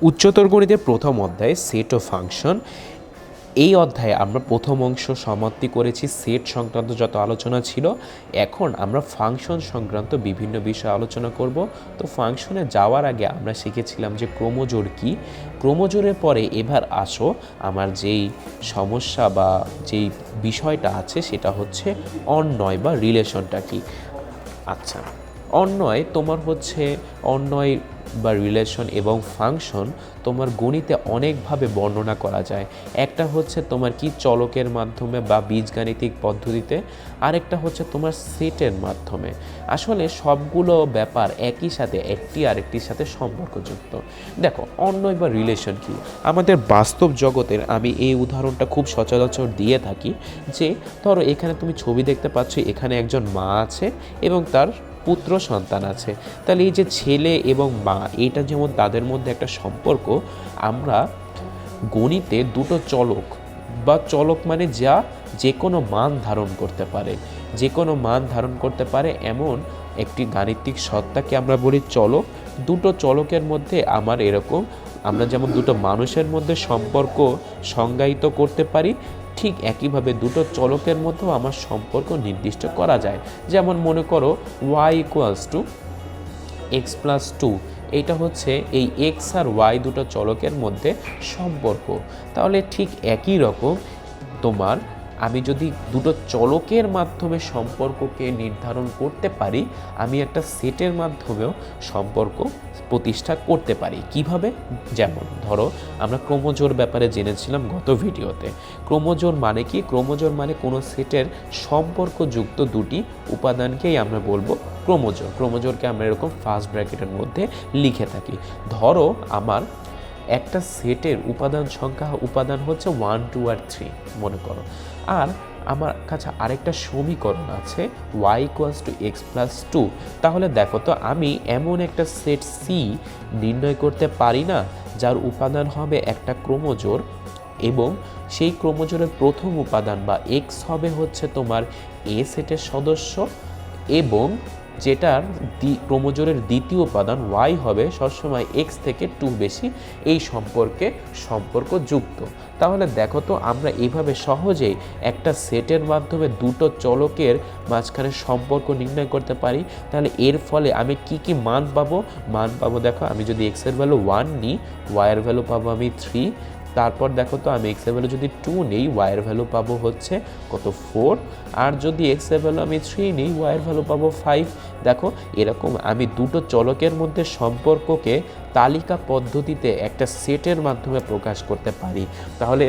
উচ্চতর গণিতের প্রথম অধ্যায় সেট ও ফাংশন। এই অধ্যায়ে আমরা প্রথম অংশ সমাপ্তি করেছি। সেট সংক্রান্ত যত আলোচনা ছিল, এখন আমরা ফাংশন সংক্রান্ত বিভিন্ন বিষয় আলোচনা করব। তো ফাংশনে যাওয়ার আগে আমরা শিখেছিলাম যে ক্রমজোড় কী। ক্রমজোড়ের পরে এবার আসো আমার যেই সমস্যা বা যেই বিষয়টা আছে সেটা হচ্ছে অন্বয় বা রিলেশনটা কী। আচ্ছা, অন্বয় তোমার হচ্ছে অন্বয় বা রিলেশন এবং ফাংশন তোমার গণিতে অনেকভাবে বর্ণনা করা যায়। একটা হচ্ছে তোমার কি চলকের মাধ্যমে বা বীজগাণিতিক পদ্ধতিতে, আরেকটা হচ্ছে তোমার সেটের মাধ্যমে। আসলে সবগুলো ব্যাপার একই সাথে একটি আরেকটির সাথে সম্পর্কযুক্ত। দেখো, অন্বয় বা রিলেশন কি, আমাদের বাস্তব জগতের আমি এই উদাহরণটা খুব সচরাচর দিয়ে থাকি যে ধরো এখানে তুমি ছবি দেখতে পাচ্ছ, এখানে একজন মা আছে এবং তার পুত্র সন্তান আছে। তাহলে এই যে ছেলে এবং মা, এটা যেমন তাদের মধ্যে একটা সম্পর্ক, আমরা গণিতে দুটো চলক বা চলক মানে যা যে কোনো মান ধারণ করতে পারে, যে কোনো মান ধারণ করতে পারে এমন একটি গাণিতিক সত্তাকে আমরা বলি চলক। দুটো চলকের মধ্যে আমার এরকম, আমরা যেমন দুটো মানুষের মধ্যে সম্পর্ক সংজ্ঞায়িত করতে পারি, ঠিক একইভাবে দুটো চলকের মধ্যেও আমার সম্পর্ক নির্দিষ্ট করা যায়। যেমন মনে করো y=x+2, এটা হচ্ছে এই x আর y দুটো চলকের মধ্যে সম্পর্ক। তাহলে ঠিক একই রকম তোমার আমি যদি দুটো চলকের মাধ্যমে সম্পর্ককে নির্ধারণ করতে পারি, আমি একটা সেটের মাধ্যমেও সম্পর্ক প্রতিষ্ঠা করতে পারি। কিভাবে? যেমন ধরো আমরা ক্রমজোড় ব্যাপারে জেনেছিলাম গত ভিডিওতে। ক্রমজোড় মানে কি? ক্রমজোড় মানে কোনো সেটের সম্পর্কযুক্ত দুটি উপাদানকেই আমরা বলবো ক্রমজোড়। ক্রমজোড়কে আমরা এরকম ফার্স্ট ব্র্যাকেটের মধ্যে লিখে থাকি। ধরো আমার একটা সেটের উপাদান হচ্ছে 1, 2 আর 3 মনে করো, আর আমার কাছে আরেকটা সমীকরণ আছে y=x+2। তাহলে দেখো তো, আমি এমন একটা সেট সি নির্ণয় করতে পারি না যার উপাদান হবে একটা ক্রমজোড়, এবং সেই ক্রমজোড়ের প্রথম উপাদান বা এক্স হবে হচ্ছে তোমার এ সেটের সদস্য, এবং যেটার ক্রমজোড়ের দ্বিতীয় উপাদান ওয়াই হবে সবসময় এক্স থেকে 2 বেশি, এই সম্পর্কযুক্ত। তাহলে দেখো তো, আমরা এইভাবে সহজেই একটা সেটের মাধ্যমে দুটো চলকের মাঝখানে সম্পর্ক নির্ণয় করতে পারি। তাহলে এর ফলে আমি কি মান পাবো, দেখো আমি যদি এক্সের ভ্যালু 1 নিই, ওয়াইয়ের ভ্যালু পাবো আমি 3। তারপর দেখো তো, আমি এক্সের ভ্যালু যদি 2 নিই, ওয়াইয়ের ভ্যালু পাবো হচ্ছে কত 4। আর যদি এক্সের ভ্যালু আমি 3 নিই, ওয়াইয়ের ভ্যালু পাবো 5। দেখো, এরকম আমি দুটো চলকের মধ্যে সম্পর্ককে তালিকা পদ্ধতিতে একটা সেটের মাধ্যমে প্রকাশ করতে পারি। তাহলে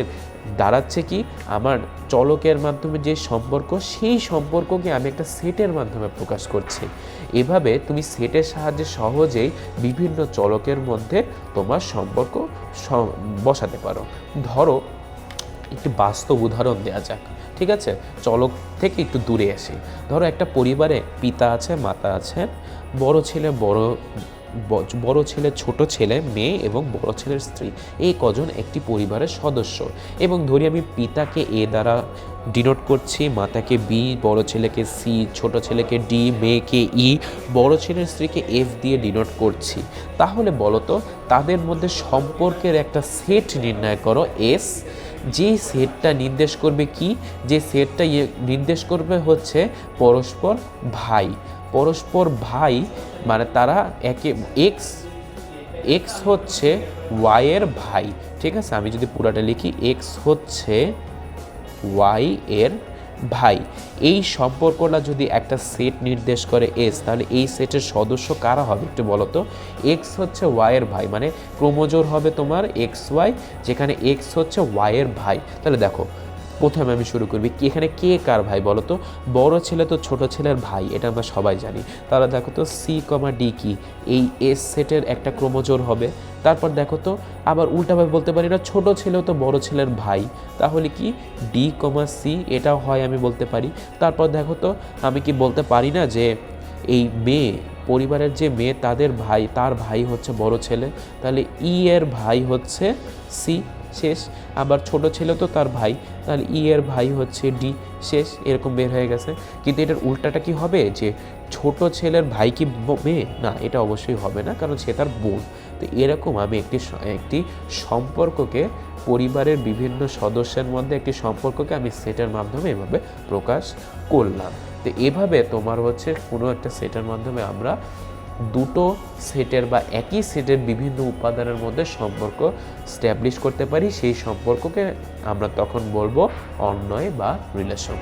দাঁড়াচ্ছে কি, আমার চলকের মাধ্যমে যে সম্পর্ক, সেই সম্পর্ককে আমি একটা সেটের মাধ্যমে প্রকাশ করছি। এভাবে তুমি সেটের সাহায্যে সহজেই বিভিন্ন চলকের মধ্যে তোমার সম্পর্ক বসাতে পারো। ধরো একটি বাস্তব উদাহরণ দেওয়া যাক, ঠিক আছে? চলক থেকে একটু দূরে আসি। ধরো একটা পরিবারে পিতা আছে, মাতা আছে, বড় ছেলে, ছোট ছেলে, মেয়ে এবং বড় ছেলের স্ত্রী, এই কজন একটি পরিবারের সদস্য। এবং ধরি আমি পিতাকে এ দ্বারা ডিনোট করছি, মাতাকে বি, বড় ছেলেকে সি, ছোট ছেলেকে ডি, মেয়েকে ই, বড় ছেলের স্ত্রীকে এফ দিয়ে ডিনোট করছি। তাহলে বলো তো, তাদের মধ্যে সম্পর্কের একটা সেট নির্ণয় করো এস, যে সেটটা নির্দেশ করবে কি, যে সেটটা নির্দেশ করবে হচ্ছে পরস্পর ভাই, মানে তারা এক্স হচ্ছে ওয়াই এর ভাই, ঠিক আছে? আমি যদি পুরাটা লিখি, এক্স হচ্ছে ওয়াই এর ভাই, এই সম্পর্কটা যদি একটা সেট নির্দেশ করে এস, তাহলে এই সেটের সদস্য কারা হবে একটু বলো তো? এক্স হচ্ছে ওয়াই এর ভাই, মানে ক্রমজোড় হবে তোমার এক্স ওয়াই, যেখানে এক্স হচ্ছে ওয়াই এর ভাই। তাহলে দেখো, প্রথমে আমি শুরু করবি কি, এখানে কে কার ভাই বলো তো? বড় ছেলে তো ছোট ছেলের ভাই, এটা আমরা সবাই জানি। তাহলে দেখো তো সি কমা ডি কি, এই এস সেটের একটা ক্রমজোড় হবে। তারপর দেখো তো, আবার উল্টাভাবে বলতে পারি না, ছোট ছেলেও তো বড় ছেলের ভাই, তাহলে কি ডি কমা সি, এটাও হয় আমি বলতে পারি। তারপর দেখো তো, আমি কি বলতে পারি না যে এই মেয়ে, পরিবারের যে মেয়ে তার ভাই হচ্ছে বড় ছেলে, তাহলে ই এর ভাই হচ্ছে সি। শেষ। আবার ছোট ছেলে তো তার ভাই, তাহলে ই এর ভাই হচ্ছে ডি, শেষ। এরকম বের হয়ে গেছে। কিন্তু এটার উল্টাটা কি হবে, যে ছোট ছেলের ভাই কি মেয়ে? না, এটা অবশ্যই হবে না, কারণ সে তার বোন। তো এরকম আমি একটি সম্পর্ককে, পরিবারের বিভিন্ন সদস্যের মধ্যে একটি সম্পর্ককে আমি সেটের মাধ্যমে এভাবে প্রকাশ করলাম। তো এভাবে তোমার হচ্ছে কোনো একটা সেটের মাধ্যমে আমরা দুটো সেটের বা একই সেটের বিভিন্ন উপাদানের মধ্যে সম্পর্ক স্ট্যাবলিশ করতে পারি। সেই সম্পর্ককে আমরা তখন বলবো অন্বয় বা রিলেশন।